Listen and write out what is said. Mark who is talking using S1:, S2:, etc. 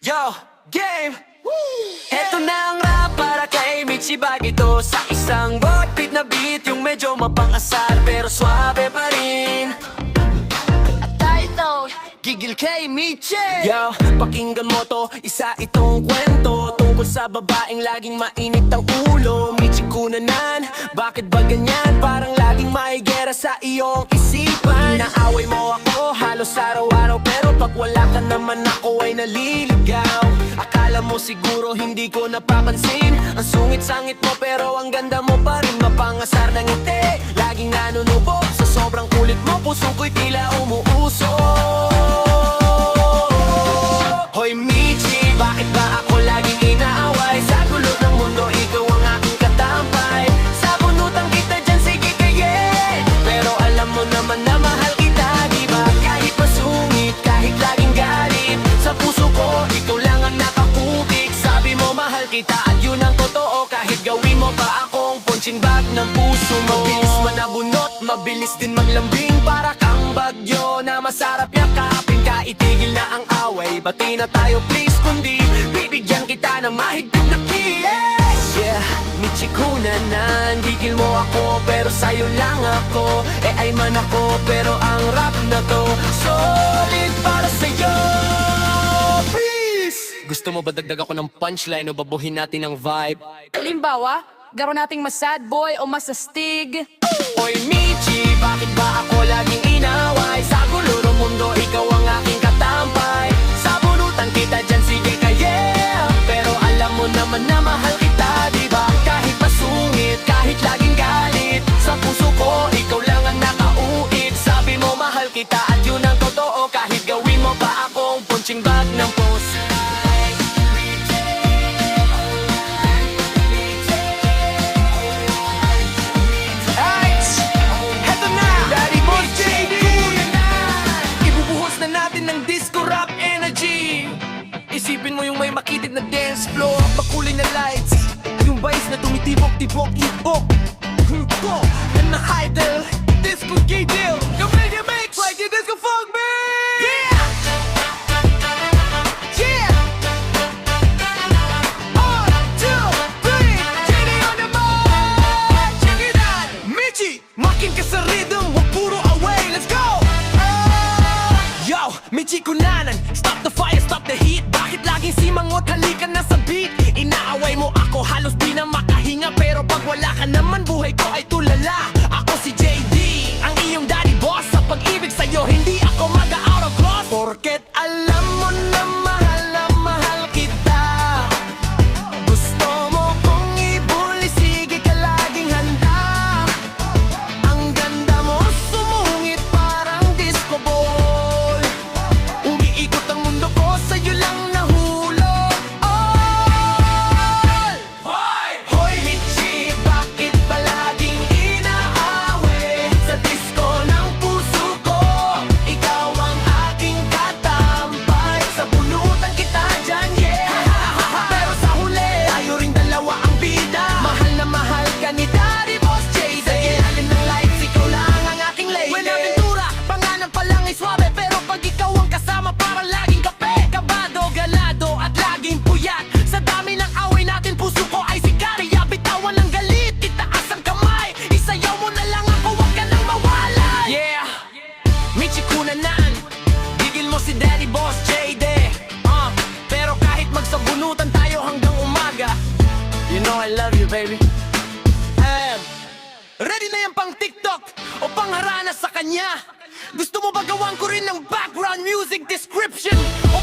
S1: Yo, game! Eto na ang rap para kay Michi Bagito. Sa isang backbeat na beat, yung medyo mapang-asar pero suabe pa rin. At tayo gigil kay Michi. Yo, pakinggan mo to, isa itong kwento tungkol sa babaeng laging mainit ang ulo. Michi Kunanan, bakit ba ganyan? Parang laging may gera sa iyong isipan. Naaway mo ako halos araw-araw, pero pag wala ka naman ako ay naliligaw. Akala mo siguro hindi ko napapansin ang sungit-sangit mo, pero ang ganda mo pa rin. Mapangasar ng ngiti, laging nanunubo. Sa sobrang kulit mo, puso ko'y tila umuusok. Hoy Michi, bakit ba ako laging inaaway? Sa gulo ng mundo, ikaw ang aking katampay. Sa bunutan kita dyan, sige kaye. Pero alam mo naman na mahal kita, di ba? Kahit masungit, kahit laging galit, sa puso ko, ikaw lang ang nakakubik. Sabi mo mahal kita at yun ang totoo, kahit gawin mo pa akong punching bag ng puso mo. Mabilis manabunot, mabilis din maglambing, para kang bagyo na masarap yakapin. Itigil na ang away, bati na tayo please, kundi bibigyan kita ng mahigpit na kiss. Yeah, Michi Kunanan, gigil mo ako pero sa'yo lang ako. Ay man ako pero ang rap na to solid para sa'yo. Peace! Gusto mo ba dagdag ako ng punchline o babuhin natin ang vibe?
S2: Halimbawa, garo nating mas sad boy o mas astig.
S1: Oy Michi, bakit ba ako laging inaway? Sa gulo ng mundo, ikaw ang aking katampay. Sa bunutan kita dyan, sige ka yeah. Pero alam mo naman na mahal kita, di ba? Kahit masungit, kahit laging galit, sa puso ko, ikaw lang ang nakauit. Sabi mo mahal kita at yun ang totoo, kahit gawin mo pa akong punching bag ng post. Isipin mo yung may makitid na dance floor, makulay na lights, yung vice na tumitibok-tibok, hip-hop, and na idol, disco gay deal. Kapag you mix like your disco funk beat. Yeah! Yeah! 1, 2, 3, JD on the mic. Check it out! Michi, makin ka sa rhythm, wag puro away, let's go! Yo, Michi Kunanan, stop the fire, stop the heat. Bakit laging simangot, halika na sa beat? Inaaway mo ako, halos di na makahinga, pero pag wala ka naman, buhay ko ay tulala. Ako si JD, ang iyong daddy boss. Sa pag-ibig sa'yo, hindi ako mag-out of cross. Porket alam mo na mahal kita. Gusto mo kong ibuli, sige ka laging handa. Ang ganda mo, sumungit parang disco ball. Umiikot ang mundo ko, sa'yo lang nahulog. All! Hoy Michi, bakit ba laging inaaway? Sa disco ng puso ko, ikaw ang aking katampay. Sa bunutan kita dyan, yeah. Pero sa huli, tayo ring dalawa ang bida. Mahal na mahal ka ni Daddy Boss J. Sa ilalim ng lights, ikaw lang ang aking lady. When aventura, pangalan pa lang ay swabe, pero pag ikaw ang kasama, parang laging kape. Kabado, galado at laging puyat. Sa dami ng away natin, puso ko ay sikat. Kaya bitawan ng galit, itaas ang kamay. Isayaw mo na lang ako, wag ka nang mawala. Yeah, Michi Kunanan, gigil mo si Daddy Boss JD. Pero kahit magsabunutan tayo hanggang umaga, you know I love you baby. Ready na yan pang TikTok o pangharana sa kanya? Gusto mo ba gawan ko rin ng background music description? O